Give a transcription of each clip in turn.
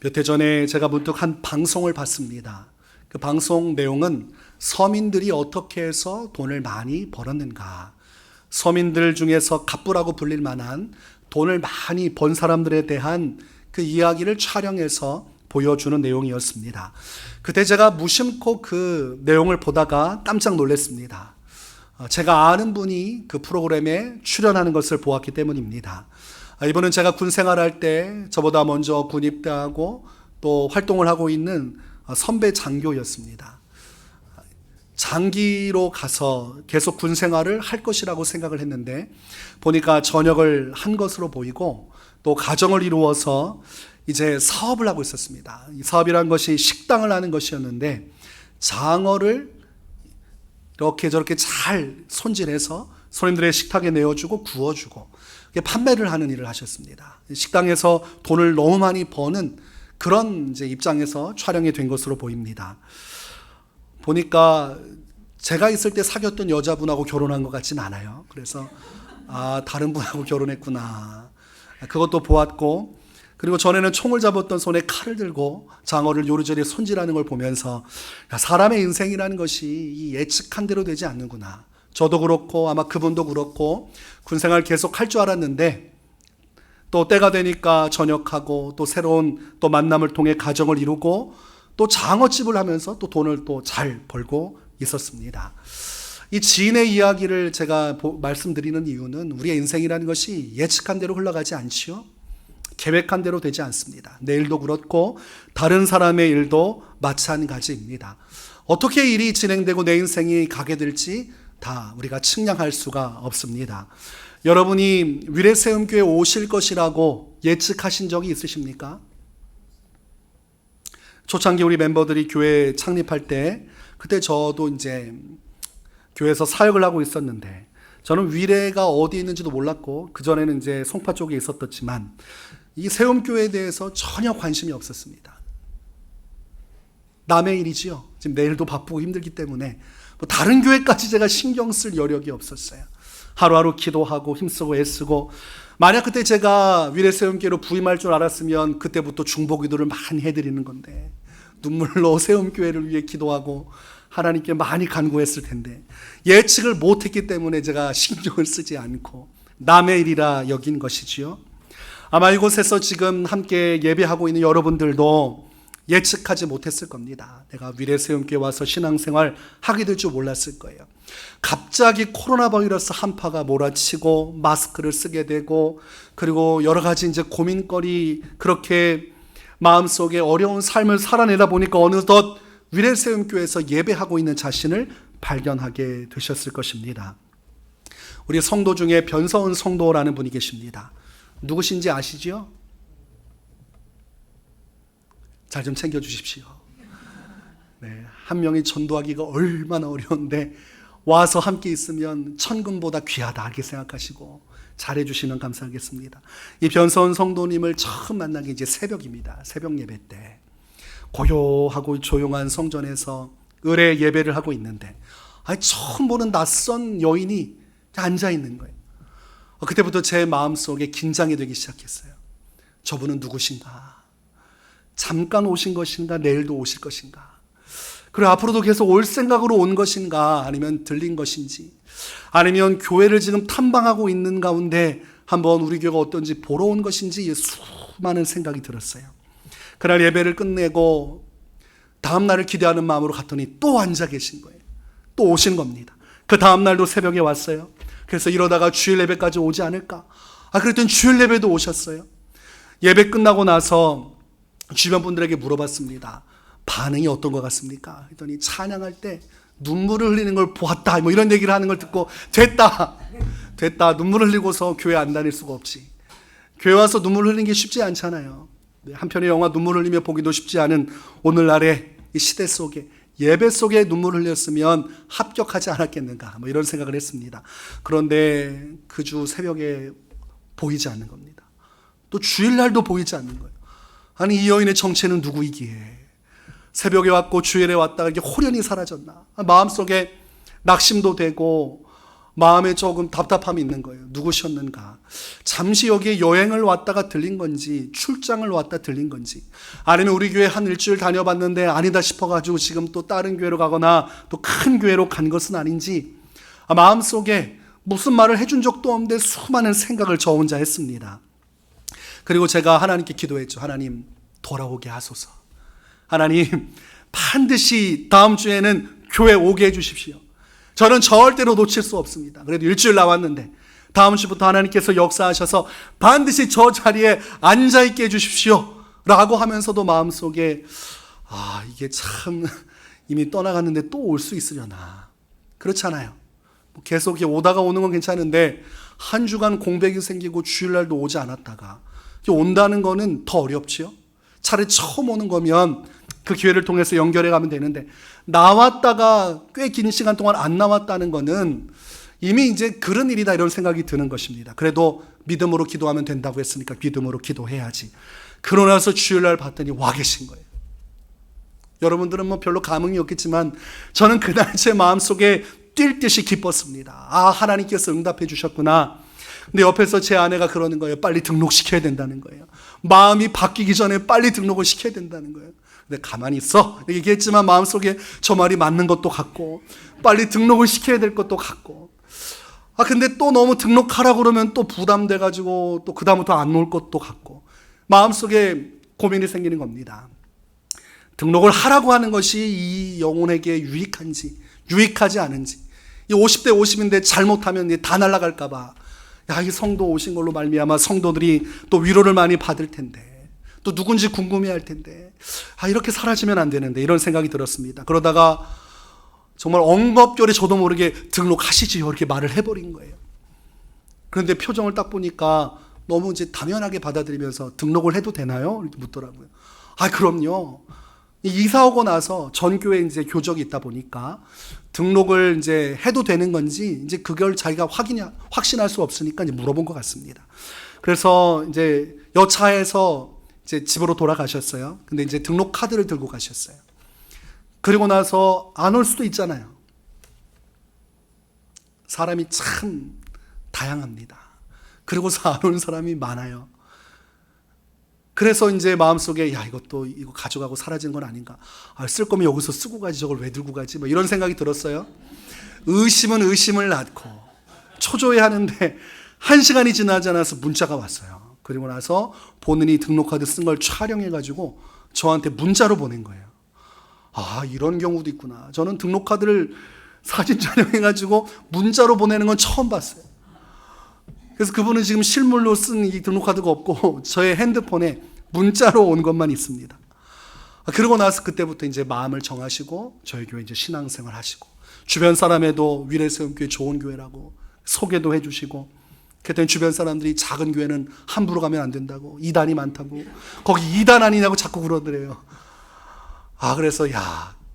몇 해 전에 제가 문득 한 방송을 봤습니다. 그 방송 내용은 서민들이 어떻게 해서 돈을 많이 벌었는가, 서민들 중에서 갑부라고 불릴 만한 돈을 많이 번 사람들에 대한 그 이야기를 촬영해서 보여주는 내용이었습니다. 그때 제가 무심코 그 내용을 보다가 깜짝 놀랐습니다. 제가 아는 분이 그 프로그램에 출연하는 것을 보았기 때문입니다. 이번은 제가 군 생활할 때 저보다 먼저 군 입대하고 또 활동을 하고 있는 선배 장교였습니다. 장기로 가서 계속 군 생활을 할 것이라고 생각을 했는데 보니까 전역을 한 것으로 보이고 또 가정을 이루어서 이제 사업을 하고 있었습니다. 이 사업이란 것이 식당을 하는 것이었는데 장어를 이렇게 저렇게 잘 손질해서 손님들의 식탁에 내어주고 구워주고 판매를 하는 일을 하셨습니다. 식당에서 돈을 너무 많이 버는 그런 이제 입장에서 촬영이 된 것으로 보입니다. 보니까 제가 있을 때 사귀었던 여자분하고 결혼한 것 같진 않아요. 그래서 다른 분하고 결혼했구나. 그것도 보았고, 그리고 전에는 총을 잡았던 손에 칼을 들고 장어를 요리조리 손질하는 걸 보면서 사람의 인생이라는 것이 예측한 대로 되지 않는구나. 저도 그렇고 아마 그분도 그렇고 군생활 계속 할 줄 알았는데 또 때가 되니까 전역하고 또 새로운 또 만남을 통해 가정을 이루고 또 장어집을 하면서 또 돈을 또 잘 벌고 있었습니다. 이 지인의 이야기를 제가 말씀드리는 이유는 우리의 인생이라는 것이 예측한 대로 흘러가지 않지요. 계획한 대로 되지 않습니다. 내일도 그렇고 다른 사람의 일도 마찬가지입니다. 어떻게 일이 진행되고 내 인생이 가게 될지 다 우리가 측량할 수가 없습니다. 여러분이 위례세움교회 오실 것이라고 예측하신 적이 있으십니까? 초창기 우리 멤버들이 교회 창립할 때 그때 저도 이제 교회에서 사역을 하고 있었는데 저는 위례가 어디 있는지도 몰랐고 그전에는 이제 송파 쪽에 있었지만 이 세움교회에 대해서 전혀 관심이 없었습니다. 남의 일이지요. 지금 내일도 바쁘고 힘들기 때문에 다른 교회까지 제가 신경 쓸 여력이 없었어요. 하루하루 기도하고 힘쓰고 애쓰고 만약 그때 제가 위례세움교회로 부임할 줄 알았으면 그때부터 중보기도를 많이 해드리는 건데 눈물로 세움교회를 위해 기도하고 하나님께 많이 간구했을 텐데 예측을 못했기 때문에 제가 신경을 쓰지 않고 남의 일이라 여긴 것이지요. 아마 이곳에서 지금 함께 예배하고 있는 여러분들도 예측하지 못했을 겁니다. 내가 위례세움교회 와서 신앙생활 하게 될 줄 몰랐을 거예요. 갑자기 코로나 바이러스 한파가 몰아치고 마스크를 쓰게 되고 그리고 여러 가지 이제 고민거리 그렇게 마음속에 어려운 삶을 살아내다 보니까 어느덧 위례세움교회에서 예배하고 있는 자신을 발견하게 되셨을 것입니다. 우리 성도 중에 변서은 성도라는 분이 계십니다. 누구신지 아시죠? 잘 좀 챙겨주십시오. 네, 한 명이 전도하기가 얼마나 어려운데 와서 함께 있으면 천금보다 귀하다 이렇게 생각하시고 잘해주시면 감사하겠습니다. 이 변서은 성도님을 처음 만난 게 이제 새벽입니다. 새벽 예배 때 고요하고 조용한 성전에서 의례 예배를 하고 있는데 처음 보는 낯선 여인이 앉아 있는 거예요. 그때부터 제 마음속에 긴장이 되기 시작했어요. 저분은 누구신가? 잠깐 오신 것인가? 내일도 오실 것인가? 그리고 앞으로도 계속 올 생각으로 온 것인가? 아니면 들린 것인지? 아니면 교회를 지금 탐방하고 있는 가운데 한번 우리 교회가 어떤지 보러 온 것인지 수많은 생각이 들었어요. 그날 예배를 끝내고 다음 날을 기대하는 마음으로 갔더니 또 앉아 계신 거예요. 또 오신 겁니다. 그 다음 날도 새벽에 왔어요. 그래서 이러다가 주일 예배까지 오지 않을까? 그랬더니 주일 예배도 오셨어요. 예배 끝나고 나서 주변 분들에게 물어봤습니다. 반응이 어떤 것 같습니까? 했더니 찬양할 때 눈물을 흘리는 걸 보았다. 뭐 이런 얘기를 하는 걸 듣고 됐다. 눈물 흘리고서 교회 안 다닐 수가 없지. 교회 와서 눈물 흘리는 게 쉽지 않잖아요. 한 편의 영화 눈물 흘리며 보기도 쉽지 않은 오늘날의 이 시대 속에 예배 속에 눈물 흘렸으면 합격하지 않았겠는가 뭐 이런 생각을 했습니다. 그런데 그 주 새벽에 보이지 않는 겁니다. 또 주일날도 보이지 않는 거예요. 아니 이 여인의 정체는 누구이기에 새벽에 왔고 주일에 왔다가 이게 호련히 사라졌나? 마음속에 낙심도 되고 마음에 조금 답답함이 있는 거예요. 누구셨는가? 잠시 여기에 여행을 왔다가 들린 건지, 출장을 왔다 들린 건지, 아니면 우리 교회 한 일주일 다녀봤는데 아니다 싶어가지고 지금 또 다른 교회로 가거나 또 큰 교회로 간 것은 아닌지, 마음속에 무슨 말을 해준 적도 없는데 수많은 생각을 저 혼자 했습니다. 그리고 제가 하나님께 기도했죠. 하나님, 돌아오게 하소서. 하나님, 반드시 다음 주에는 교회 오게 해주십시오. 저는 절대로 놓칠 수 없습니다. 그래도 일주일 나왔는데 다음 주부터 하나님께서 역사하셔서 반드시 저 자리에 앉아있게 해주십시오 라고 하면서도 마음속에 이게 참 이미 떠나갔는데 또 올 수 있으려나. 그렇잖아요. 계속 오다가 오는 건 괜찮은데 한 주간 공백이 생기고 주일날도 오지 않았다가 온다는 거는 더 어렵지요. 차라리 처음 오는 거면 그 기회를 통해서 연결해 가면 되는데, 나왔다가 꽤 긴 시간 동안 안 나왔다는 거는 이미 이제 그런 일이다, 이런 생각이 드는 것입니다. 그래도 믿음으로 기도하면 된다고 했으니까 믿음으로 기도해야지. 그러고 나서 주일날 봤더니 와 계신 거예요. 여러분들은 별로 감흥이 없겠지만 저는 그날 제 마음속에 뛸 듯이 기뻤습니다. 하나님께서 응답해 주셨구나. 근데 옆에서 제 아내가 그러는 거예요. 빨리 등록시켜야 된다는 거예요. 마음이 바뀌기 전에 빨리 등록을 시켜야 된다는 거예요. 근데 가만히 있어 얘기했지만 마음속에 저 말이 맞는 것도 같고, 빨리 등록을 시켜야 될 것도 같고, 근데 또 너무 등록하라고 그러면 또 부담돼가지고 또 그다음부터 안 올 것도 같고, 마음속에 고민이 생기는 겁니다. 등록을 하라고 하는 것이 이 영혼에게 유익한지 유익하지 않은지, 이 50대 50인데 잘못하면 다 날아갈까봐, 이 성도 오신 걸로 말미암아 성도들이 또 위로를 많이 받을 텐데, 또 누군지 궁금해할 텐데, 이렇게 사라지면 안 되는데, 이런 생각이 들었습니다. 그러다가 정말 엉겁결에 저도 모르게 등록하시지요 이렇게 말을 해버린 거예요. 그런데 표정을 딱 보니까 너무 이제 당연하게 받아들이면서 등록을 해도 되나요? 이렇게 묻더라고요. 그럼요. 이사 오고 나서 전 교회에 이제 교적이 있다 보니까 등록을 이제 해도 되는 건지 이제 그걸 자기가 확신할 수 없으니까 이제 물어본 것 같습니다. 그래서 이제 여차해서 이제 집으로 돌아가셨어요. 근데 이제 등록 카드를 들고 가셨어요. 그리고 나서 안 올 수도 있잖아요. 사람이 참 다양합니다. 그리고서 안 오는 사람이 많아요. 그래서 이제 마음속에 이거 가져가고 사라지는 건 아닌가. 쓸 거면 여기서 쓰고 가지, 저걸 왜 들고 가지? 이런 생각이 들었어요. 의심은 의심을 낳고 초조해하는데 1시간이 지나지 않아서 문자가 왔어요. 그리고 나서 본인이 등록카드 쓴 걸 촬영해가지고 저한테 문자로 보낸 거예요. 이런 경우도 있구나. 저는 등록카드를 사진 촬영해가지고 문자로 보내는 건 처음 봤어요. 그래서 그분은 지금 실물로 쓴 이 등록카드가 없고 저의 핸드폰에 문자로 온 것만 있습니다. 그러고 나서 그때부터 이제 마음을 정하시고 저희 교회 이제 신앙생활 하시고, 주변 사람에도 위례세움교회 좋은 교회라고 소개도 해주시고, 그랬더니 주변 사람들이 작은 교회는 함부로 가면 안 된다고, 이단이 많다고, 거기 이단 아니냐고 자꾸 그러더래요. 그래서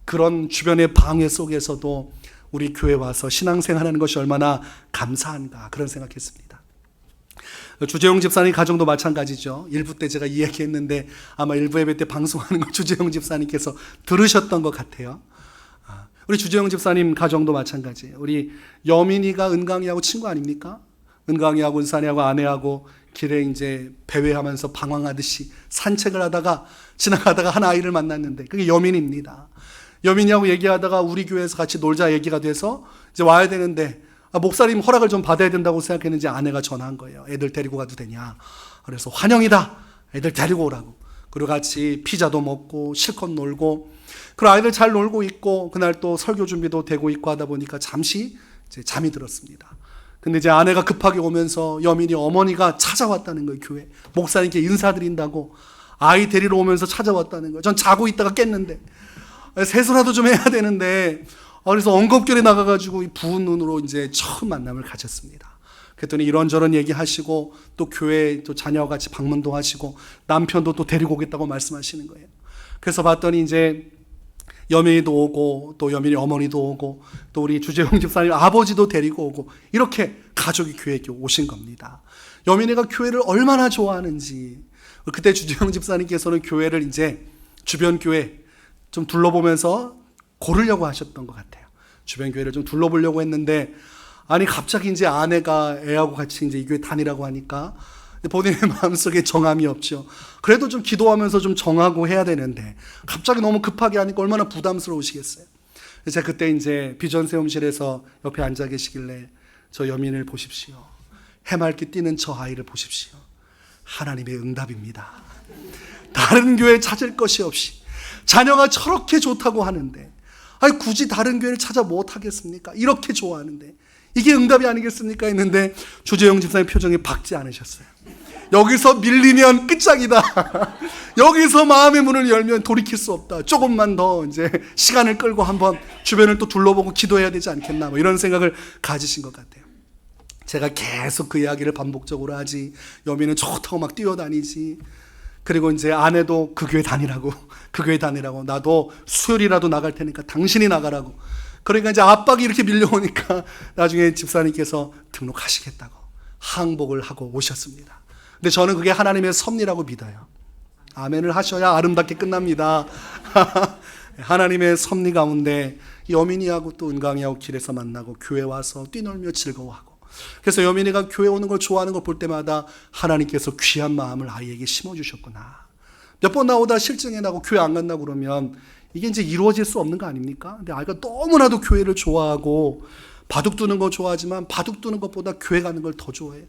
그런 주변의 방해 속에서도 우리 교회 와서 신앙생활하는 것이 얼마나 감사한가, 그런 생각했습니다. 주재용 집사님 가정도 마찬가지죠. 1부 때 제가 이야기했는데 아마 1부 예배 때 방송하는 걸 주재용 집사님께서 들으셨던 것 같아요. 우리 주재용 집사님 가정도 마찬가지예요. 우리 여민이가 은강이하고 친구 아닙니까? 은강이하고 은산이하고 아내하고 길에 이제 배회하면서 방황하듯이 산책을 하다가 지나가다가 한 아이를 만났는데 그게 여민입니다. 여민이하고 얘기하다가 우리 교회에서 같이 놀자 얘기가 돼서 이제 와야 되는데 목사님 허락을 좀 받아야 된다고 생각했는지 아내가 전화한 거예요. 애들 데리고 가도 되냐. 그래서 환영이다. 애들 데리고 오라고. 그리고 같이 피자도 먹고 실컷 놀고, 그리고 아이들 잘 놀고 있고 그날 또 설교 준비도 되고 있고 하다 보니까 잠시 이제 잠이 들었습니다. 근데 이제 아내가 급하게 오면서 여민이 어머니가 찾아왔다는 거예요. 교회 목사님께 인사드린다고 아이 데리러 오면서 찾아왔다는 거예요. 전 자고 있다가 깼는데 세수라도 좀 해야 되는데, 그래서 엉겁결에 나가가지고 부은 눈으로 이제 처음 만남을 가졌습니다. 그랬더니 이런저런 얘기하시고 또 교회 또 자녀와 같이 방문도 하시고 남편도 또 데리고 오겠다고 말씀하시는 거예요. 그래서 봤더니 이제 여민이도 오고 또 여민이 어머니도 오고 또 우리 주재용 집사님 아버지도 데리고 오고 이렇게 가족이 교회에 오신 겁니다. 여민이가 교회를 얼마나 좋아하는지, 그때 주재용 집사님께서는 교회를 이제 주변 교회 좀 둘러보면서 고르려고 하셨던 것 같아요. 주변 교회를 좀 둘러보려고 했는데 아니 갑자기 이제 아내가 애하고 같이 이제 이 교회 다니라고 하니까 본인의 마음속에 정함이 없죠. 그래도 좀 기도하면서 좀 정하고 해야 되는데 갑자기 너무 급하게 하니까 얼마나 부담스러우시겠어요. 제가 그때 이제 비전 세움실에서 옆에 앉아 계시길래 저 여민을 보십시오. 해맑게 뛰는 저 아이를 보십시오. 하나님의 응답입니다. 다른 교회 찾을 것이 없이 자녀가 저렇게 좋다고 하는데 아니 굳이 다른 교회를 찾아 못하겠습니까? 이렇게 좋아하는데 이게 응답이 아니겠습니까? 했는데 주재영 집사님 표정이 밝지 않으셨어요. 여기서 밀리면 끝장이다. 여기서 마음의 문을 열면 돌이킬 수 없다. 조금만 더 이제 시간을 끌고 한번 주변을 또 둘러보고 기도해야 되지 않겠나, 뭐 이런 생각을 가지신 것 같아요. 제가 계속 그 이야기를 반복적으로 하지. 여민은 좋다고 막 뛰어다니지. 그리고 이제 아내도 그 교회 다니라고, 그 교회 다니라고, 나도 수요일이라도 나갈 테니까 당신이 나가라고. 그러니까 이제 압박이 이렇게 밀려오니까 나중에 집사님께서 등록하시겠다고 항복을 하고 오셨습니다. 근데 저는 그게 하나님의 섭리라고 믿어요. 아멘을 하셔야 아름답게 끝납니다. 하나님의 섭리 가운데 여민이하고 또 은강이하고 길에서 만나고 교회 와서 뛰놀며 즐거워하고, 그래서 여민이가 교회 오는 걸 좋아하는 걸 볼 때마다 하나님께서 귀한 마음을 아이에게 심어주셨구나. 몇 번 나오다 실증이 나고 교회 안 간다고 그러면 이게 이제 이루어질 수 없는 거 아닙니까? 근데 아이가 너무나도 교회를 좋아하고 바둑 두는 거 좋아하지만 바둑 두는 것보다 교회 가는 걸 더 좋아해요.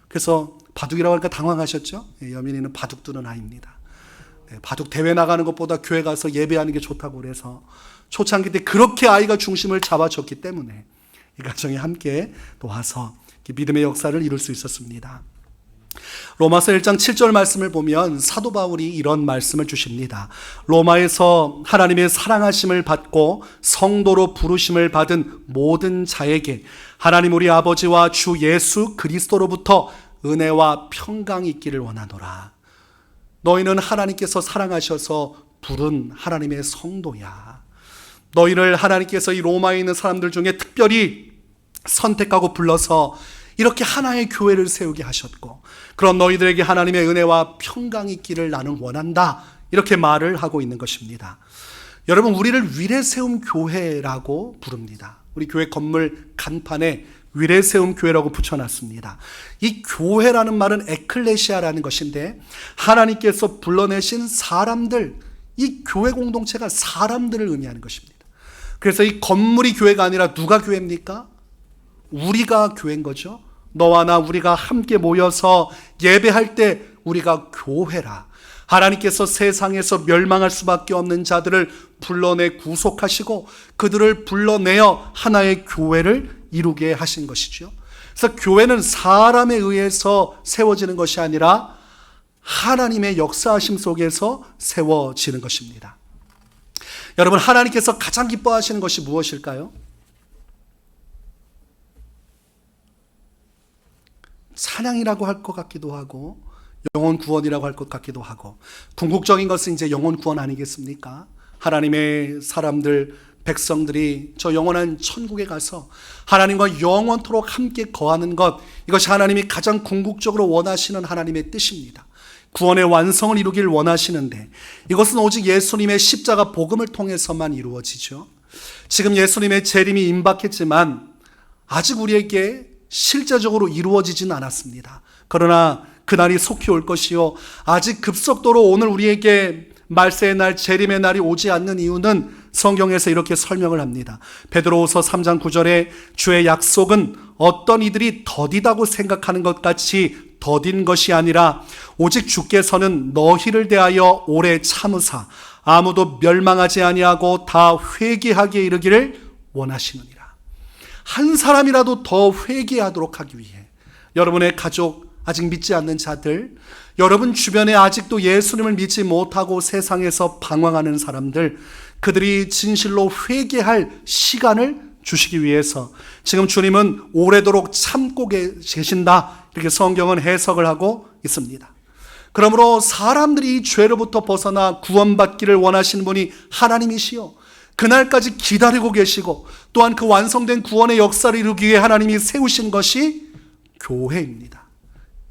그래서 바둑이라고 하니까 당황하셨죠? 여민이는 바둑 두는 아이입니다. 바둑 대회 나가는 것보다 교회 가서 예배하는 게 좋다고 그래서 초창기 때 그렇게 아이가 중심을 잡아줬기 때문에 이 가정이 함께 또 와서 믿음의 역사를 이룰 수 있었습니다. 로마서 1장 7절 말씀을 보면 사도 바울이 이런 말씀을 주십니다. 로마에서 하나님의 사랑하심을 받고 성도로 부르심을 받은 모든 자에게 하나님 우리 아버지와 주 예수 그리스도로부터 은혜와 평강이 있기를 원하노라. 너희는 하나님께서 사랑하셔서 부른 하나님의 성도야. 너희를 하나님께서 이 로마에 있는 사람들 중에 특별히 선택하고 불러서 이렇게 하나의 교회를 세우게 하셨고, 그런 너희들에게 하나님의 은혜와 평강이 있기를 나는 원한다, 이렇게 말을 하고 있는 것입니다. 여러분, 우리를 위례세움 교회라고 부릅니다. 우리 교회 건물 간판에 위례세움 교회라고 붙여놨습니다. 이 교회라는 말은 에클레시아라는 것인데 하나님께서 불러내신 사람들, 이 교회 공동체가 사람들을 의미하는 것입니다. 그래서 이 건물이 교회가 아니라 누가 교회입니까? 우리가 교회인 거죠. 너와 나 우리가 함께 모여서 예배할 때 우리가 교회라. 하나님께서 세상에서 멸망할 수밖에 없는 자들을 불러내 구속하시고 그들을 불러내어 하나의 교회를 이루게 하신 것이죠. 그래서 교회는 사람에 의해서 세워지는 것이 아니라 하나님의 역사하심 속에서 세워지는 것입니다. 여러분, 하나님께서 가장 기뻐하시는 것이 무엇일까요? 찬양이라고 할 것 같기도 하고 영혼 구원이라고 할 것 같기도 하고, 궁극적인 것은 이제 영혼 구원 아니겠습니까? 하나님의 사람들, 백성들이 저 영원한 천국에 가서 하나님과 영원토록 함께 거하는 것, 이것이 하나님이 가장 궁극적으로 원하시는 하나님의 뜻입니다. 구원의 완성을 이루길 원하시는데 이것은 오직 예수님의 십자가 복음을 통해서만 이루어지죠. 지금 예수님의 재림이 임박했지만 아직 우리에게 실제적으로 이루어지진 않았습니다. 그러나 그날이 속히 올 것이요, 아직 급속도로 오늘 우리에게 말세의 날, 재림의 날이 오지 않는 이유는 성경에서 이렇게 설명을 합니다. 베드로후서 3장 9절에 주의 약속은 어떤 이들이 더디다고 생각하는 것 같이 더딘 것이 아니라 오직 주께서는 너희를 대하여 오래 참으사 아무도 멸망하지 아니하고 다 회개하게 이르기를 원하시느니라. 한 사람이라도 더 회개하도록 하기 위해 여러분의 가족, 아직 믿지 않는 자들, 여러분 주변에 아직도 예수님을 믿지 못하고 세상에서 방황하는 사람들, 그들이 진실로 회개할 시간을 주시기 위해서 지금 주님은 오래도록 참고 계신다, 이렇게 성경은 해석을 하고 있습니다. 그러므로 사람들이 이 죄로부터 벗어나 구원받기를 원하시는 분이 하나님이시요, 그날까지 기다리고 계시고 또한 그 완성된 구원의 역사를 이루기 위해 하나님이 세우신 것이 교회입니다.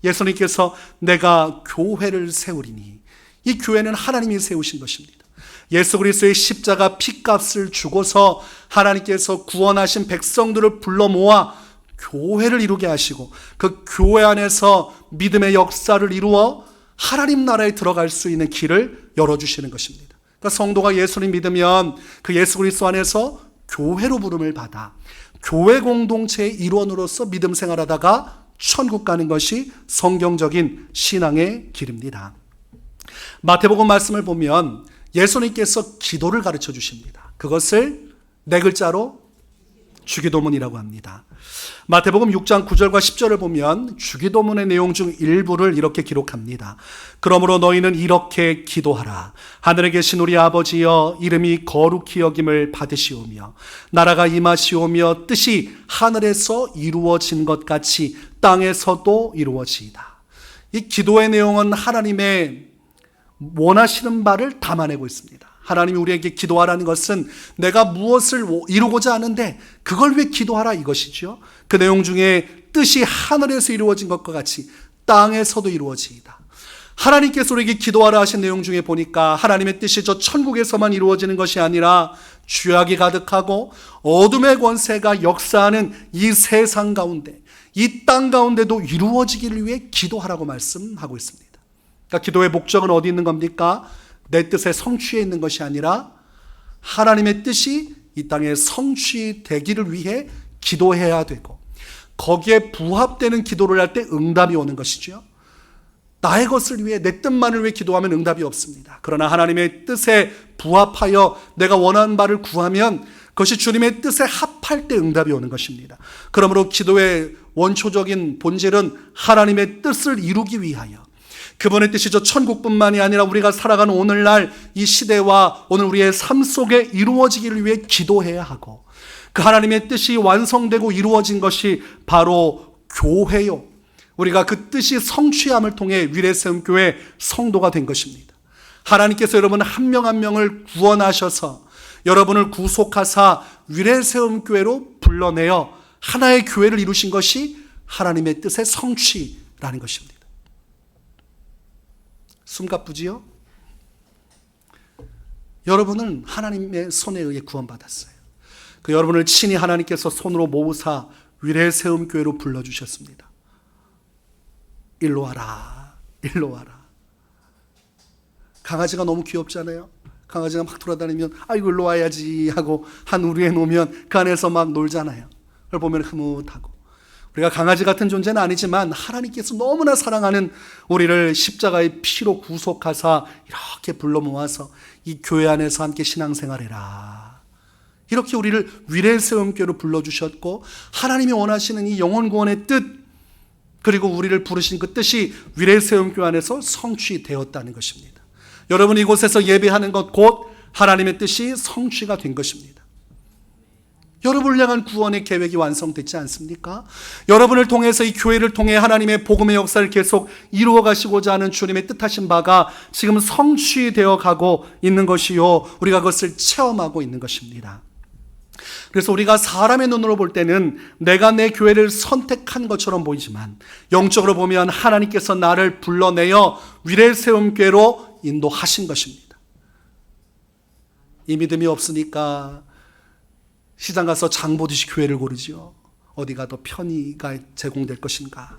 예수님께서 내가 교회를 세우리니, 이 교회는 하나님이 세우신 것입니다. 예수 그리스도의 십자가 피값을 주고서 하나님께서 구원하신 백성들을 불러 모아 교회를 이루게 하시고 그 교회 안에서 믿음의 역사를 이루어 하나님 나라에 들어갈 수 있는 길을 열어주시는 것입니다. 그러니까 성도가 예수를 믿으면 그 예수 그리스도 안에서 교회로 부름을 받아 교회 공동체의 일원으로서 믿음 생활하다가 천국 가는 것이 성경적인 신앙의 길입니다. 마태복음 말씀을 보면 예수님께서 기도를 가르쳐 주십니다. 그것을 네 글자로 주기도문이라고 합니다. 마태복음 6장 9절과 10절을 보면 주기도문의 내용 중 일부를 이렇게 기록합니다. 그러므로 너희는 이렇게 기도하라. 하늘에 계신 우리 아버지여, 이름이 거룩히 여김을 받으시오며 나라가 임하시오며 뜻이 하늘에서 이루어진 것 같이 땅에서도 이루어지이다. 이 기도의 내용은 하나님의 원하시는 바를 담아내고 있습니다. 하나님이 우리에게 기도하라는 것은 내가 무엇을 이루고자 하는데 그걸 왜 기도하라 이것이죠. 그 내용 중에 뜻이 하늘에서 이루어진 것과 같이 땅에서도 이루어지이다. 하나님께서 우리에게 기도하라 하신 내용 중에 보니까 하나님의 뜻이 저 천국에서만 이루어지는 것이 아니라 죄악이 가득하고 어둠의 권세가 역사하는 이 세상 가운데, 이 땅 가운데도 이루어지기를 위해 기도하라고 말씀하고 있습니다. 그러니까 기도의 목적은 어디 있는 겁니까? 내 뜻의 성취에 있는 것이 아니라 하나님의 뜻이 이 땅에 성취되기를 위해 기도해야 되고 거기에 부합되는 기도를 할 때 응답이 오는 것이죠. 나의 것을 위해 내 뜻만을 위해 기도하면 응답이 없습니다. 그러나 하나님의 뜻에 부합하여 내가 원하는 바를 구하면 그것이 주님의 뜻에 합할 때 응답이 오는 것입니다. 그러므로 기도의 원초적인 본질은 하나님의 뜻을 이루기 위하여 그분의 뜻이 저 천국뿐만이 아니라 우리가 살아가는 오늘날 이 시대와 오늘 우리의 삶 속에 이루어지기를 위해 기도해야 하고 그 하나님의 뜻이 완성되고 이루어진 것이 바로 교회요. 우리가 그 뜻이 성취함을 통해 위례세움교회 성도가 된 것입니다. 하나님께서 여러분 한 명 한 명을 구원하셔서 여러분을 구속하사 위례세움교회로 불러내어 하나의 교회를 이루신 것이 하나님의 뜻의 성취라는 것입니다. 숨가쁘지요? 여러분은 하나님의 손에 의해 구원받았어요. 그 여러분을 친히 하나님께서 손으로 모으사 위례세움교회로 불러주셨습니다. 일로 와라, 일로 와라. 강아지가 너무 귀엽잖아요. 강아지가 막 돌아다니면 아이고 일로 와야지 하고 한 우리에 놓으면 그 안에서 막 놀잖아요. 그걸 보면 흐뭇하고. 우리가 강아지 같은 존재는 아니지만 하나님께서 너무나 사랑하는 우리를 십자가의 피로 구속하사 이렇게 불러 모아서 이 교회 안에서 함께 신앙생활해라. 이렇게 우리를 위례세움교회로 불러주셨고 하나님이 원하시는 이 영혼 구원의 뜻 그리고 우리를 부르신 그 뜻이 위례세움교회 안에서 성취되었다는 것입니다. 여러분 이곳에서 예배하는 것 곧 하나님의 뜻이 성취가 된 것입니다. 여러분을 향한 구원의 계획이 완성됐지 않습니까? 여러분을 통해서 이 교회를 통해 하나님의 복음의 역사를 계속 이루어 가시고자 하는 주님의 뜻하신 바가 지금 성취되어 가고 있는 것이요. 우리가 그것을 체험하고 있는 것입니다. 그래서 우리가 사람의 눈으로 볼 때는 내가 내 교회를 선택한 것처럼 보이지만 영적으로 보면 하나님께서 나를 불러내어 위례세움교회로 인도하신 것입니다. 이 믿음이 없으니까 시장 가서 장 보듯이 교회를 고르지요. 어디가 더 편의가 제공될 것인가,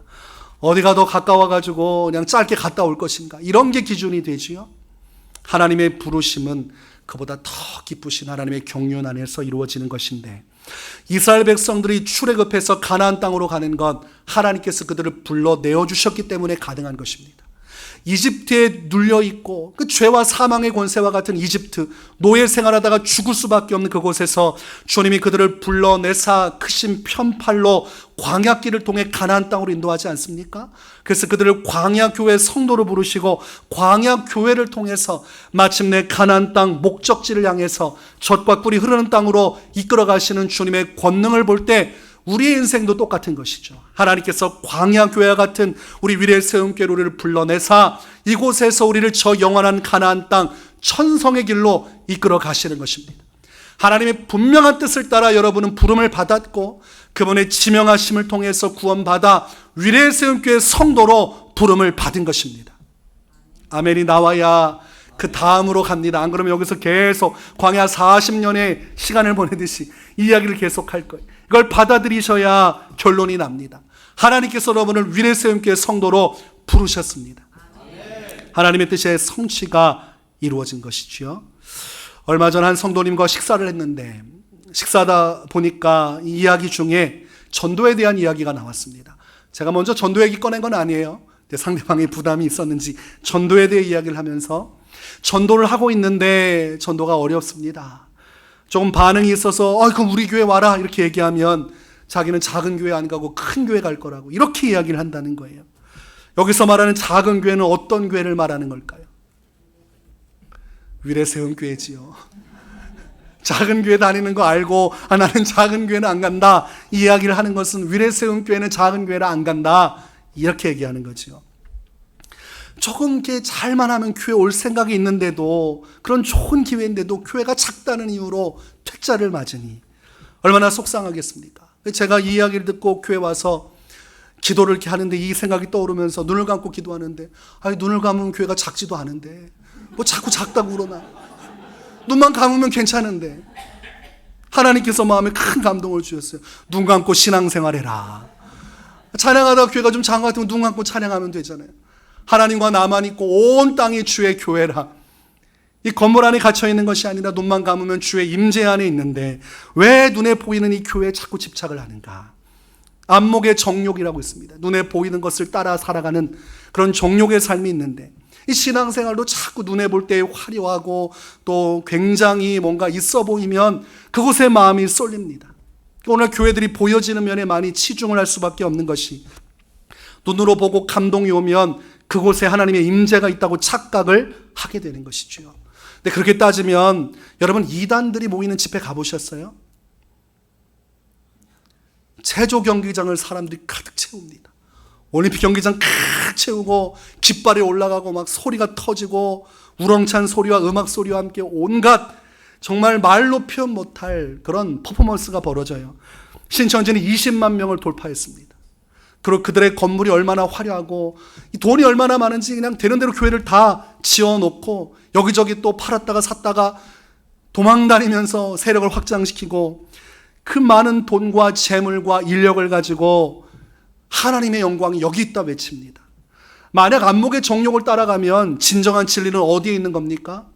어디가 더 가까워가지고 그냥 짧게 갔다 올 것인가, 이런 게 기준이 되지요. 하나님의 부르심은 그보다 더 기쁘신 하나님의 경륜 안에서 이루어지는 것인데 이스라엘 백성들이 출애굽해서 가나안 땅으로 가는 건 하나님께서 그들을 불러내어 주셨기 때문에 가능한 것입니다. 이집트에 눌려있고 그 죄와 사망의 권세와 같은 이집트 노예 생활하다가 죽을 수밖에 없는 그곳에서 주님이 그들을 불러내사 크신 편팔로 광야길을 통해 가나안 땅으로 인도하지 않습니까? 그래서 그들을 광야교회 성도로 부르시고 광야교회를 통해서 마침내 가나안 땅 목적지를 향해서 젖과 꿀이 흐르는 땅으로 이끌어 가시는 주님의 권능을 볼 때 우리의 인생도 똑같은 것이죠. 하나님께서 광야교회와 같은 우리 위례세움교회를 불러내사 이곳에서 우리를 저 영원한 가나안 땅 천성의 길로 이끌어 가시는 것입니다. 하나님의 분명한 뜻을 따라 여러분은 부름을 받았고 그분의 지명하심을 통해서 구원받아 위례세움교회 성도로 부름을 받은 것입니다. 아멘이 나와야 그 다음으로 갑니다. 안 그러면 여기서 계속 광야 40년의 시간을 보내듯이 이야기를 계속할 거예요. 이걸 받아들이셔야 결론이 납니다. 하나님께서 여러분을 위례세움교회 성도로 부르셨습니다. 하나님의 뜻의 성취가 이루어진 것이지요. 얼마 전 한 성도님과 식사를 했는데 식사하다 보니까 이 이야기 중에 전도에 대한 이야기가 나왔습니다. 제가 먼저 전도 얘기 꺼낸 건 아니에요. 상대방의 부담이 있었는지 전도에 대해 이야기를 하면서 전도를 하고 있는데 전도가 어렵습니다. 조금 반응이 있어서 그럼 우리 교회 와라 이렇게 얘기하면 자기는 작은 교회 안 가고 큰 교회 갈 거라고 이렇게 이야기를 한다는 거예요. 여기서 말하는 작은 교회는 어떤 교회를 말하는 걸까요? 위례세움교회지요. 작은 교회 다니는 거 알고 나는 작은 교회는 안 간다 이 이야기를 하는 것은 위례세움교회는 작은 교회를 안 간다 이렇게 얘기하는 거죠. 조금 이렇게 잘만 하면 교회 올 생각이 있는데도 그런 좋은 기회인데도 교회가 작다는 이유로 퇴짜를 맞으니 얼마나 속상하겠습니까? 제가 이 이야기를 듣고 교회 와서 기도를 이렇게 하는데 이 생각이 떠오르면서 눈을 감고 기도하는데 눈을 감으면 교회가 작지도 않은데 뭐 자꾸 작다고 그러나 눈만 감으면 괜찮은데 하나님께서 마음에 큰 감동을 주셨어요. 눈 감고 신앙생활해라. 찬양하다가 교회가 좀 작은 것 같으면 눈 감고 찬양하면 되잖아요. 하나님과 나만 있고 온 땅이 주의 교회라. 이 건물 안에 갇혀 있는 것이 아니라 눈만 감으면 주의 임재 안에 있는데 왜 눈에 보이는 이 교회에 자꾸 집착을 하는가? 안목의 정욕이라고 있습니다. 눈에 보이는 것을 따라 살아가는 그런 정욕의 삶이 있는데 이 신앙생활도 자꾸 눈에 볼 때 화려하고 또 굉장히 뭔가 있어 보이면 그곳에 마음이 쏠립니다. 오늘 교회들이 보여지는 면에 많이 치중을 할 수밖에 없는 것이 눈으로 보고 감동이 오면 그곳에 하나님의 임재가 있다고 착각을 하게 되는 것이죠. 근데 그렇게 따지면 여러분 이단들이 모이는 집회 가보셨어요? 체조 경기장을 사람들이 가득 채웁니다. 올림픽 경기장 칵 채우고 깃발에 올라가고 막 소리가 터지고 우렁찬 소리와 음악 소리와 함께 온갖 정말 말로 표현 못할 그런 퍼포먼스가 벌어져요. 신천지는 20만 명을 돌파했습니다. 그리고 그들의 건물이 얼마나 화려하고 이 돈이 얼마나 많은지 그냥 되는 대로 교회를 다 지어놓고 여기저기 또 팔았다가 샀다가 도망다니면서 세력을 확장시키고 그 많은 돈과 재물과 인력을 가지고 하나님의 영광이 여기 있다 외칩니다. 만약 안목의 정욕을 따라가면 진정한 진리는 어디에 있는 겁니까?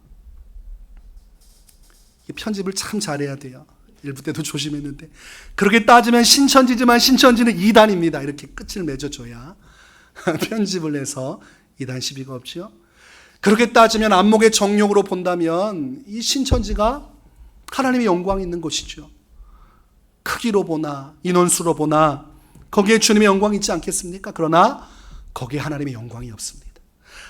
편집을 참 잘해야 돼요. 일부 때도 조심했는데 그렇게 따지면 신천지지만 신천지는 이단입니다. 이렇게 끝을 맺어줘야 편집을 해서 이단 시비가 없죠. 그렇게 따지면 안목의 정욕으로 본다면 이 신천지가 하나님의 영광이 있는 곳이죠. 크기로 보나 인원수로 보나 거기에 주님의 영광이 있지 않겠습니까? 그러나 거기에 하나님의 영광이 없습니다.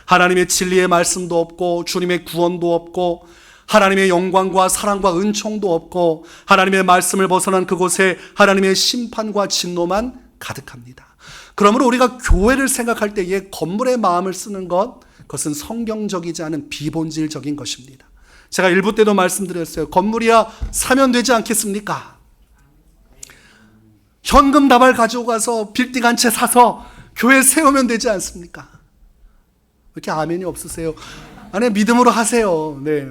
하나님의 진리의 말씀도 없고 주님의 구원도 없고 하나님의 영광과 사랑과 은총도 없고 하나님의 말씀을 벗어난 그곳에 하나님의 심판과 진노만 가득합니다. 그러므로 우리가 교회를 생각할 때에 건물의 마음을 쓰는 그것은 성경적이지 않은 비본질적인 것입니다. 제가 일부 때도 말씀드렸어요. 건물이야 사면 되지 않겠습니까? 현금 다발 가지고 가서 빌딩 한 채 사서 교회 세우면 되지 않습니까? 왜 이렇게 아멘이 없으세요? 아니 믿음으로 하세요. 네,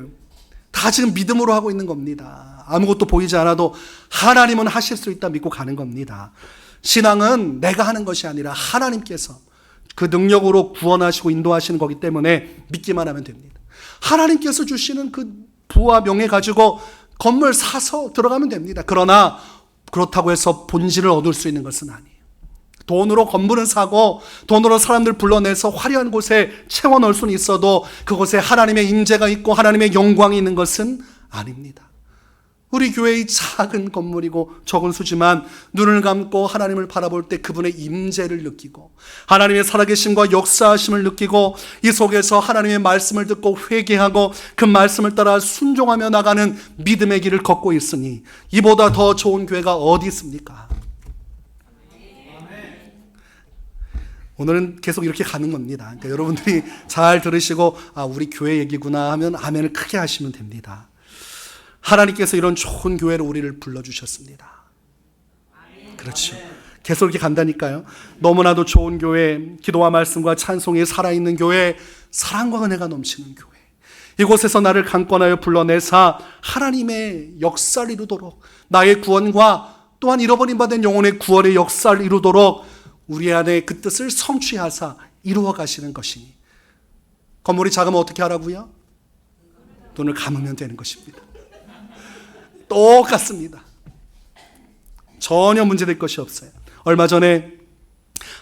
다 지금 믿음으로 하고 있는 겁니다. 아무것도 보이지 않아도 하나님은 하실 수 있다 믿고 가는 겁니다. 신앙은 내가 하는 것이 아니라 하나님께서 그 능력으로 구원하시고 인도하시는 거기 때문에 믿기만 하면 됩니다. 하나님께서 주시는 그 부와 명예 가지고 건물 사서 들어가면 됩니다. 그러나 그렇다고 해서 본질을 얻을 수 있는 것은 아니에요. 돈으로 건물은 사고 돈으로 사람들 불러내서 화려한 곳에 채워넣을 수는 있어도 그곳에 하나님의 임재가 있고 하나님의 영광이 있는 것은 아닙니다. 우리 교회의 작은 건물이고 적은 수지만 눈을 감고 하나님을 바라볼 때 그분의 임재를 느끼고 하나님의 살아계심과 역사하심을 느끼고 이 속에서 하나님의 말씀을 듣고 회개하고 그 말씀을 따라 순종하며 나가는 믿음의 길을 걷고 있으니 이보다 더 좋은 교회가 어디 있습니까? 오늘은 계속 이렇게 가는 겁니다. 그러니까 여러분들이 잘 들으시고 우리 교회 얘기구나 하면 아멘을 크게 하시면 됩니다. 하나님께서 이런 좋은 교회로 우리를 불러주셨습니다. 그렇죠. 계속 이렇게 간다니까요. 너무나도 좋은 교회, 기도와 말씀과 찬송이 살아있는 교회, 사랑과 은혜가 넘치는 교회. 이곳에서 나를 강권하여 불러내사 하나님의 역사를 이루도록, 나의 구원과 또한 잃어버린 바 된 영혼의 구원의 역사를 이루도록 우리 안에 그 뜻을 성취하사 이루어 가시는 것이니, 건물이 작으면 어떻게 하라고요? 눈을 감으면 되는 것입니다. 똑같습니다. 전혀 문제될 것이 없어요. 얼마 전에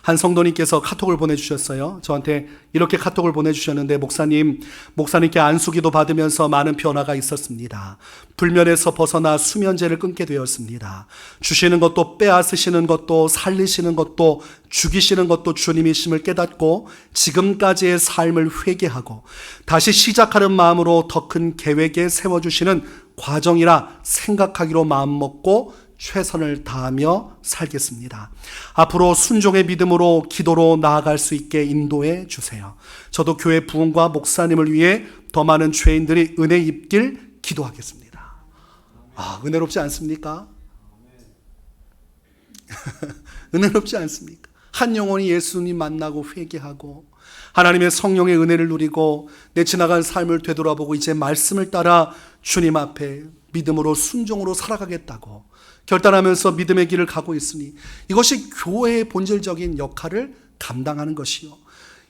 한 성도님께서 카톡을 보내주셨어요. 저한테 이렇게 카톡을 보내주셨는데, 목사님께 안수기도 받으면서 많은 변화가 있었습니다. 불면에서 벗어나 수면제를 끊게 되었습니다. 주시는 것도 빼앗으시는 것도 살리시는 것도 죽이시는 것도 주님이심을 깨닫고 지금까지의 삶을 회개하고 다시 시작하는 마음으로 더 큰 계획에 세워주시는 과정이라 생각하기로 마음먹고 최선을 다하며 살겠습니다. 앞으로 순종의 믿음으로 기도로 나아갈 수 있게 인도해 주세요. 저도 교회 부흥과 목사님을 위해 더 많은 죄인들이 은혜 입길 기도하겠습니다. 은혜롭지 않습니까? 은혜롭지 않습니까? 한 영혼이 예수님 만나고 회개하고 하나님의 성령의 은혜를 누리고 내 지나간 삶을 되돌아보고 이제 말씀을 따라 주님 앞에 믿음으로 순종으로 살아가겠다고 결단하면서 믿음의 길을 가고 있으니, 이것이 교회의 본질적인 역할을 감당하는 것이요,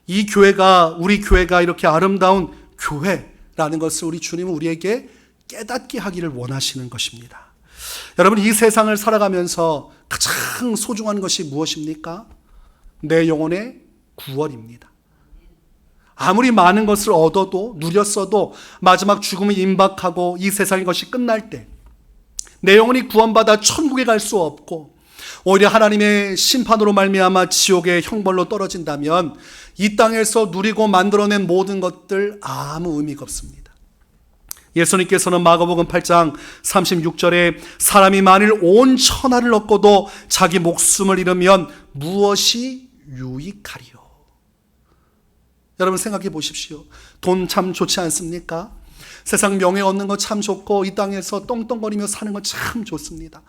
이 교회가, 우리 교회가 이렇게 아름다운 교회라는 것을 우리 주님은 우리에게 깨닫게 하기를 원하시는 것입니다. 여러분, 이 세상을 살아가면서 가장 소중한 것이 무엇입니까? 내 영혼의 구원입니다. 아무리 많은 것을 얻어도, 누렸어도 마지막 죽음이 임박하고 이 세상의 것이 끝날 때 내 영혼이 구원받아 천국에 갈 수 없고 오히려 하나님의 심판으로 말미암아 지옥의 형벌로 떨어진다면 이 땅에서 누리고 만들어낸 모든 것들 아무 의미가 없습니다. 예수님께서는 마가복음 8장 36절에 사람이 만일 온 천하를 얻고도 자기 목숨을 잃으면 무엇이 유익하리요? 여러분 생각해 보십시오. 돈 참 좋지 않습니까? 세상 명예 얻는 거 참 좋고 이 땅에서 똥똥거리며 사는 거 참 좋습니다.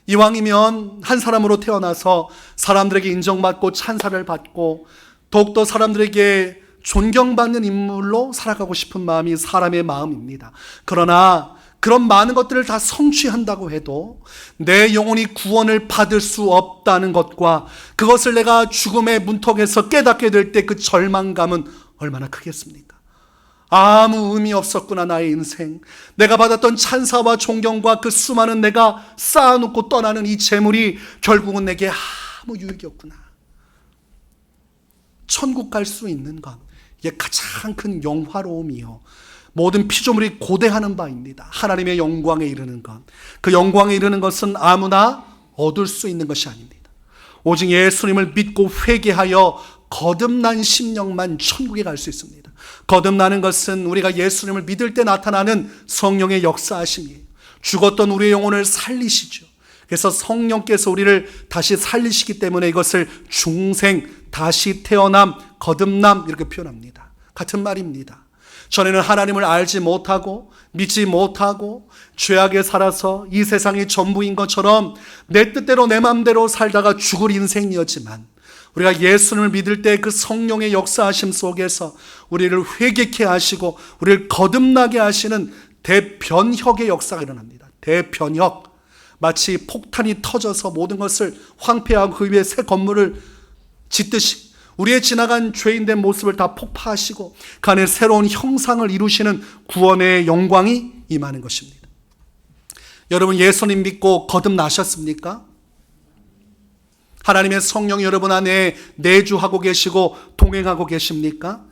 이왕이면 한 사람으로 태어나서 사람들에게 인정받고 찬사를 받고 더욱더 사람들에게 존경받는 인물로 살아가고 싶은 마음이 사람의 마음입니다. 그러나 그런 많은 것들을 다 성취한다고 해도 내 영혼이 구원을 받을 수 없다는 것과 그것을 내가 죽음의 문턱에서 깨닫게 될 때 그 절망감은 얼마나 크겠습니까? 아무 의미 없었구나 나의 인생. 내가 받았던 찬사와 존경과 그 수많은 내가 쌓아놓고 떠나는 이 재물이 결국은 내게 아무 유익이 없구나. 천국 갈 수 있는 것, 이게 가장 큰 영화로움이요, 모든 피조물이 고대하는 바입니다. 하나님의 영광에 이르는 것, 그 영광에 이르는 것은 아무나 얻을 수 있는 것이 아닙니다. 오직 예수님을 믿고 회개하여 거듭난 심령만 천국에 갈 수 있습니다. 거듭나는 것은 우리가 예수님을 믿을 때 나타나는 성령의 역사하심이에요. 죽었던 우리의 영혼을 살리시죠. 그래서 성령께서 우리를 다시 살리시기 때문에 이것을 중생, 다시 태어남, 거듭남 이렇게 표현합니다. 같은 말입니다. 전에는 하나님을 알지 못하고 믿지 못하고 죄악에 살아서 이 세상이 전부인 것처럼 내 뜻대로 내 마음대로 살다가 죽을 인생이었지만, 우리가 예수님을 믿을 때 그 성령의 역사하심 속에서 우리를 회개케 하시고 우리를 거듭나게 하시는 대변혁의 역사가 일어납니다. 대변혁, 마치 폭탄이 터져서 모든 것을 황폐하고 그 위에 새 건물을 짓듯이 우리의 지나간 죄인된 모습을 다 폭파하시고 그 안에 새로운 형상을 이루시는 구원의 영광이 임하는 것입니다. 여러분, 예수님 믿고 거듭나셨습니까? 하나님의 성령이 여러분 안에 내주하고 계시고 동행하고 계십니까?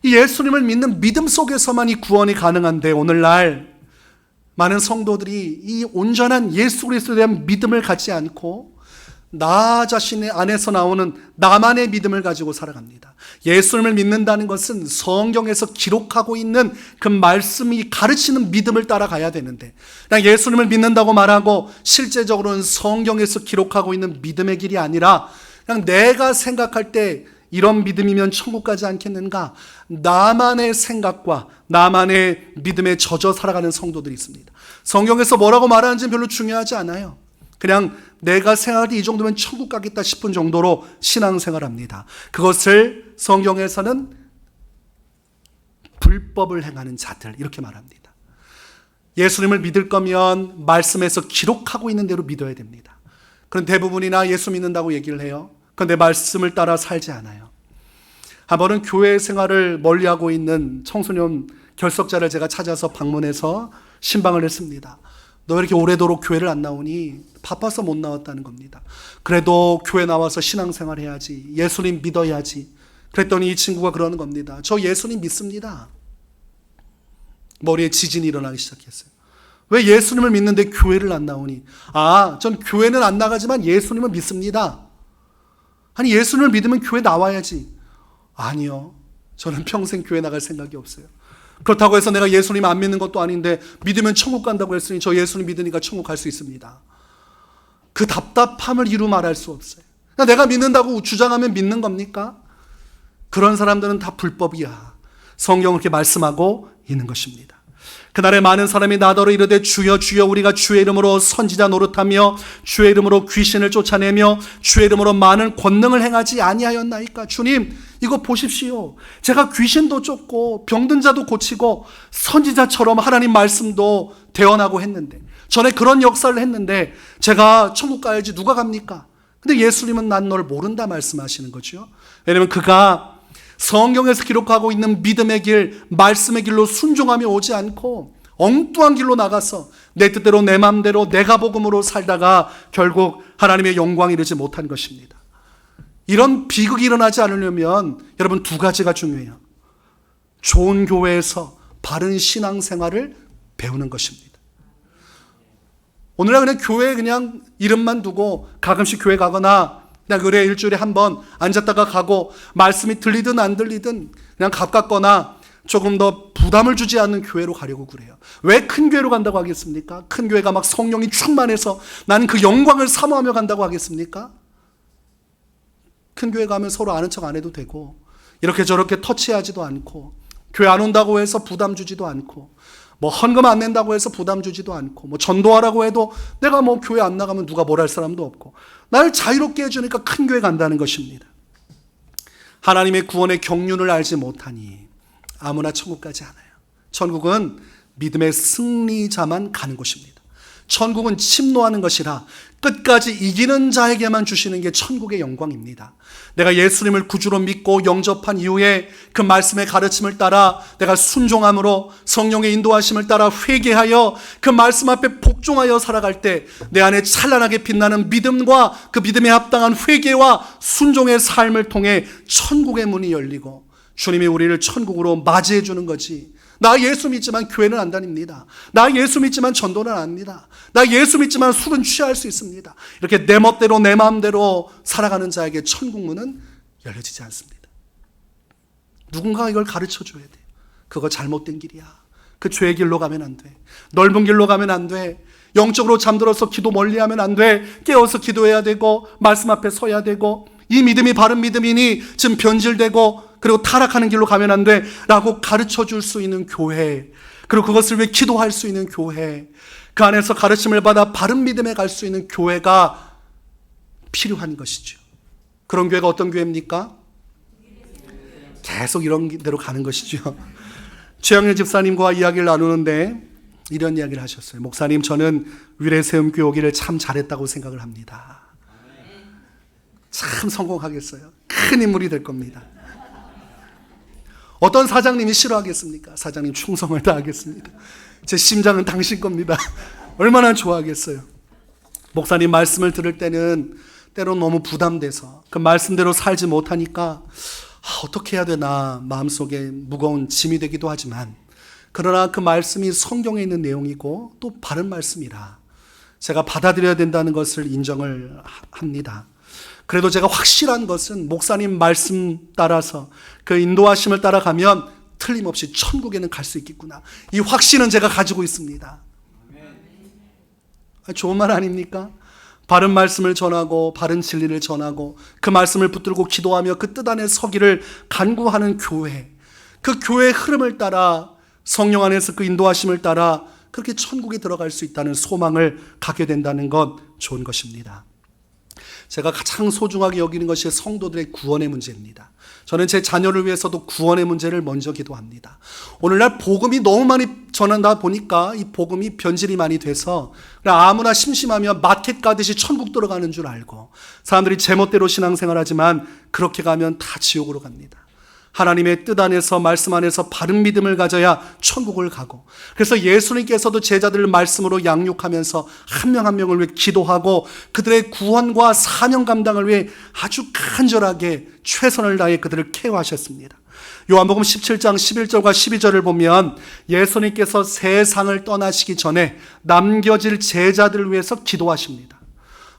이 예수님을 믿는 믿음 속에서만 이 구원이 가능한데, 오늘날 많은 성도들이 이 온전한 예수 그리스도에 대한 믿음을 갖지 않고 나 자신의 안에서 나오는 나만의 믿음을 가지고 살아갑니다. 예수님을 믿는다는 것은 성경에서 기록하고 있는 그 말씀이 가르치는 믿음을 따라가야 되는데, 그냥 예수님을 믿는다고 말하고 실제적으로는 성경에서 기록하고 있는 믿음의 길이 아니라 그냥 내가 생각할 때 이런 믿음이면 천국 가지 않겠는가, 나만의 생각과 나만의 믿음에 젖어 살아가는 성도들이 있습니다. 성경에서 뭐라고 말하는지는 별로 중요하지 않아요. 그냥 내가 생각할 때 이 정도면 천국 가겠다 싶은 정도로 신앙생활합니다. 그것을 성경에서는 불법을 행하는 자들, 이렇게 말합니다. 예수님을 믿을 거면 말씀에서 기록하고 있는 대로 믿어야 됩니다. 그런 대부분이나 예수 믿는다고 얘기를 해요. 그런데 말씀을 따라 살지 않아요. 한 번은 교회 생활을 멀리하고 있는 청소년 결석자를 제가 찾아서 방문해서 신방을 했습니다. 너 왜 이렇게 오래도록 교회를 안 나오니? 바빠서 못 나왔다는 겁니다. 그래도 교회 나와서 신앙생활 해야지. 예수님 믿어야지. 그랬더니 이 친구가 그러는 겁니다. 저 예수님 믿습니다. 머리에 지진이 일어나기 시작했어요. 왜 예수님을 믿는데 교회를 안 나오니? 전 교회는 안 나가지만 예수님을 믿습니다. 아니, 예수님을 믿으면 교회 나와야지. 아니요, 저는 평생 교회 나갈 생각이 없어요. 그렇다고 해서 내가 예수님 안 믿는 것도 아닌데 믿으면 천국 간다고 했으니 저 예수님 믿으니까 천국 갈 수 있습니다. 그 답답함을 이루 말할 수 없어요. 내가 믿는다고 주장하면 믿는 겁니까? 그런 사람들은 다 불법이야. 성경은 그렇게 말씀하고 있는 것입니다. 그날에 많은 사람이 나더러 이르되 주여 주여 우리가 주의 이름으로 선지자 노릇하며 주의 이름으로 귀신을 쫓아내며 주의 이름으로 많은 권능을 행하지 아니하였나이까. 주님, 이거 보십시오. 제가 귀신도 쫓고 병든 자도 고치고 선지자처럼 하나님 말씀도 대언하고 했는데, 전에 그런 역사를 했는데 제가 천국 가야지 누가 갑니까? 근데 예수님은 난 널 모른다 말씀하시는 거죠. 왜냐하면 그가 성경에서 기록하고 있는 믿음의 길, 말씀의 길로 순종하며 오지 않고 엉뚱한 길로 나가서 내 뜻대로 내 마음대로 내가 복음으로 살다가 결국 하나님의 영광에 이르지 못한 것입니다. 이런 비극이 일어나지 않으려면 여러분 두 가지가 중요해요. 좋은 교회에서 바른 신앙생활을 배우는 것입니다. 오늘날 그냥 교회에 그냥 이름만 두고 가끔씩 교회 가거나 그냥 그래 일주일에 한 번 앉았다가 가고 말씀이 들리든 안 들리든 그냥 가깝거나 조금 더 부담을 주지 않는 교회로 가려고 그래요. 왜 큰 교회로 간다고 하겠습니까? 큰 교회가 막 성령이 충만해서 나는 그 영광을 사모하며 간다고 하겠습니까? 큰 교회 가면 서로 아는 척 안 해도 되고 이렇게 저렇게 터치하지도 않고 교회 안 온다고 해서 부담 주지도 않고 뭐 헌금 안 낸다고 해서 부담 주지도 않고 뭐 전도하라고 해도 내가 뭐 교회 안 나가면 누가 뭘 할 사람도 없고 나를 자유롭게 해주니까 큰 교회 간다는 것입니다. 하나님의 구원의 경륜을 알지 못하니 아무나 천국 가지 않아요. 천국은 믿음의 승리자만 가는 곳입니다. 천국은 침노하는 것이라 끝까지 이기는 자에게만 주시는 게 천국의 영광입니다. 내가 예수님을 구주로 믿고 영접한 이후에 그 말씀의 가르침을 따라 내가 순종함으로 성령의 인도하심을 따라 회개하여 그 말씀 앞에 복종하여 살아갈 때 내 안에 찬란하게 빛나는 믿음과 그 믿음에 합당한 회개와 순종의 삶을 통해 천국의 문이 열리고 주님이 우리를 천국으로 맞이해 주는 거지. 나 예수 믿지만 교회는 안 다닙니다. 나 예수 믿지만 전도는 안 합니다. 나 예수 믿지만 술은 취할 수 있습니다. 이렇게 내 멋대로 내 마음대로 살아가는 자에게 천국 문은 열려지지 않습니다. 누군가가 이걸 가르쳐 줘야 돼요. 그거 잘못된 길이야. 그 죄의 길로 가면 안 돼. 넓은 길로 가면 안 돼. 영적으로 잠들어서 기도 멀리하면 안 돼. 깨어서 기도해야 되고 말씀 앞에 서야 되고 이 믿음이 바른 믿음이니 지금 변질되고 그리고 타락하는 길로 가면 안 돼 라고 가르쳐 줄 수 있는 교회, 그리고 그것을 위해 기도할 수 있는 교회, 그 안에서 가르침을 받아 바른 믿음에 갈 수 있는 교회가 필요한 것이죠. 그런 교회가 어떤 교회입니까? 계속 이런 대로 가는 것이죠. 최영일 집사님과 이야기를 나누는데 이런 이야기를 하셨어요. 목사님, 저는 위례세움교회 오기를 참 잘했다고 생각을 합니다. 참 성공하겠어요. 큰 인물이 될 겁니다. 어떤 사장님이 싫어하겠습니까? 사장님 충성을 다하겠습니다. 제 심장은 당신 겁니다. 얼마나 좋아하겠어요. 목사님 말씀을 들을 때는 때로 너무 부담돼서 그 말씀대로 살지 못하니까 어떻게 해야 되나 마음속에 무거운 짐이 되기도 하지만, 그러나 그 말씀이 성경에 있는 내용이고 또 바른 말씀이라 제가 받아들여야 된다는 것을 인정을 합니다. 그래도 제가 확실한 것은 목사님 말씀 따라서 그 인도하심을 따라가면 틀림없이 천국에는 갈 수 있겠구나. 이 확신은 제가 가지고 있습니다. 좋은 말 아닙니까? 바른 말씀을 전하고 바른 진리를 전하고 그 말씀을 붙들고 기도하며 그 뜻 안에 서기를 간구하는 교회, 그 교회의 흐름을 따라 성령 안에서 그 인도하심을 따라 그렇게 천국에 들어갈 수 있다는 소망을 갖게 된다는 것, 좋은 것입니다. 제가 가장 소중하게 여기는 것이 성도들의 구원의 문제입니다. 저는 제 자녀를 위해서도 구원의 문제를 먼저 기도합니다. 오늘날 복음이 너무 많이 전한다 보니까 이 복음이 변질이 많이 돼서 그냥 아무나 심심하면 마켓 가듯이 천국 들어가는 줄 알고 사람들이 제멋대로 신앙생활하지만 그렇게 가면 다 지옥으로 갑니다. 하나님의 뜻 안에서 말씀 안에서 바른 믿음을 가져야 천국을 가고, 그래서 예수님께서도 제자들을 말씀으로 양육하면서 한 명 한 명을 위해 기도하고 그들의 구원과 사명 감당을 위해 아주 간절하게 최선을 다해 그들을 케어하셨습니다. 요한복음 17장 11절과 12절을 보면 예수님께서 세상을 떠나시기 전에 남겨질 제자들을 위해서 기도하십니다.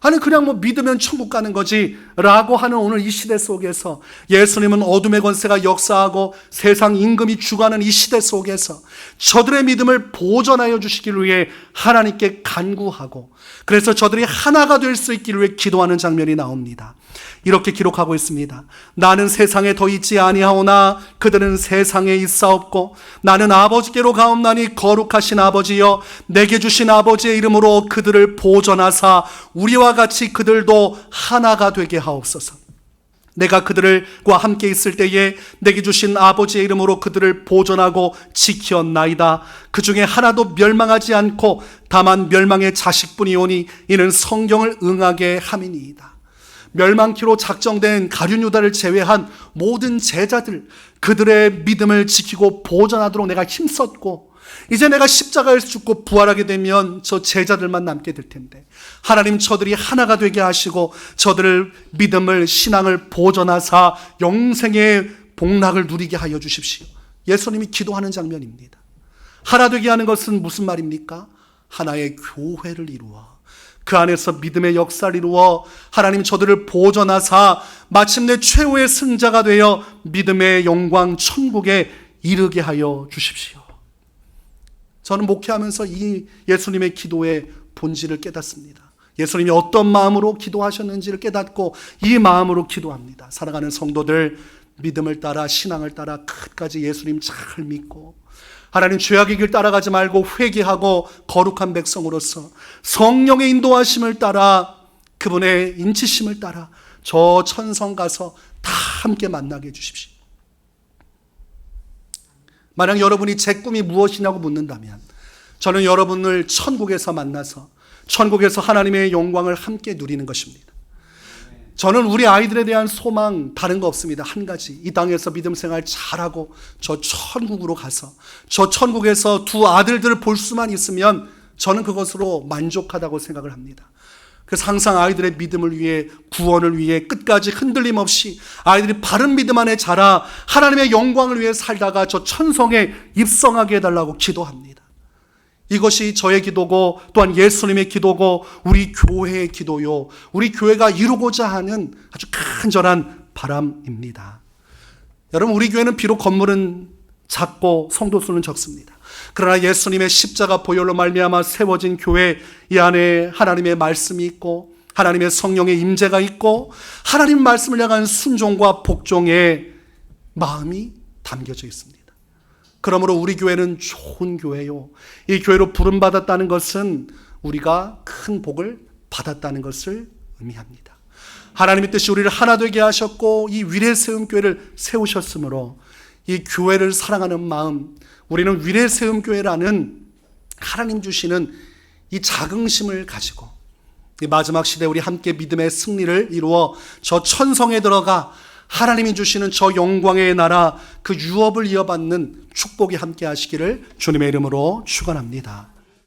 아니 그냥 뭐 믿으면 천국 가는 거지 라고 하는 오늘 이 시대 속에서 예수님은 어둠의 권세가 역사하고 세상 임금이 주관하는 이 시대 속에서 저들의 믿음을 보존하여 주시기를 위해 하나님께 간구하고, 그래서 저들이 하나가 될 수 있기를 위해 기도하는 장면이 나옵니다. 이렇게 기록하고 있습니다. 나는 세상에 더 있지 아니하오나 그들은 세상에 있사옵고 나는 아버지께로 가옵나니 거룩하신 아버지여 내게 주신 아버지의 이름으로 그들을 보존하사 우리와 같이 그들도 하나가 되게 하옵소서. 내가 그들과 함께 있을 때에 내게 주신 아버지의 이름으로 그들을 보존하고 지켰나이다. 그 중에 하나도 멸망하지 않고 다만 멸망의 자식뿐이오니 이는 성경을 응하게 함이니이다. 멸망키로 작정된 가룟 유다를 제외한 모든 제자들, 그들의 믿음을 지키고 보존하도록 내가 힘썼고, 이제 내가 십자가에서 죽고 부활하게 되면 저 제자들만 남게 될 텐데 하나님 저들이 하나가 되게 하시고 저들을 믿음을 신앙을 보존하사 영생의 복락을 누리게 하여 주십시오. 예수님이 기도하는 장면입니다. 하나 되게 하는 것은 무슨 말입니까? 하나의 교회를 이루어 그 안에서 믿음의 역사를 이루어 하나님 저들을 보존하사 마침내 최후의 승자가 되어 믿음의 영광 천국에 이르게 하여 주십시오. 저는 목회하면서 이 예수님의 기도의 본질을 깨닫습니다. 예수님이 어떤 마음으로 기도하셨는지를 깨닫고 이 마음으로 기도합니다. 사랑하는 성도들, 믿음을 따라 신앙을 따라 끝까지 예수님 잘 믿고 하나님 죄악의 길 따라가지 말고 회개하고 거룩한 백성으로서 성령의 인도하심을 따라 그분의 인치심을 따라 저 천성 가서 다 함께 만나게 해주십시오. 만약 여러분이 제 꿈이 무엇이냐고 묻는다면 저는 여러분을 천국에서 만나서 천국에서 하나님의 영광을 함께 누리는 것입니다. 저는 우리 아이들에 대한 소망 다른 거 없습니다. 한 가지, 이 땅에서 믿음 생활 잘하고 저 천국으로 가서 저 천국에서 두 아들들을 볼 수만 있으면 저는 그것으로 만족하다고 생각을 합니다. 그래서 항상 아이들의 믿음을 위해, 구원을 위해 끝까지 흔들림 없이 아이들이 바른 믿음 안에 자라 하나님의 영광을 위해 살다가 저 천성에 입성하게 해달라고 기도합니다. 이것이 저의 기도고 또한 예수님의 기도고 우리 교회의 기도요, 우리 교회가 이루고자 하는 아주 간절한 바람입니다. 여러분, 우리 교회는 비록 건물은 작고 성도 수는 적습니다. 그러나 예수님의 십자가 보혈로 말미암아 세워진 교회, 이 안에 하나님의 말씀이 있고 하나님의 성령의 임재가 있고 하나님 말씀을 향한 순종과 복종의 마음이 담겨져 있습니다. 그러므로 우리 교회는 좋은 교회요, 이 교회로 부름받았다는 것은 우리가 큰 복을 받았다는 것을 의미합니다. 하나님의 뜻이 우리를 하나 되게 하셨고 이 위례 세움 교회를 세우셨으므로 이 교회를 사랑하는 마음, 우리는 위례 세움 교회라는 하나님 주시는 이 자긍심을 가지고 이 마지막 시대에 우리 함께 믿음의 승리를 이루어 저 천성에 들어가 하나님이 주시는 저 영광의 나라, 그 유업을 이어받는 축복이 함께 하시기를 주님의 이름으로 축원합니다.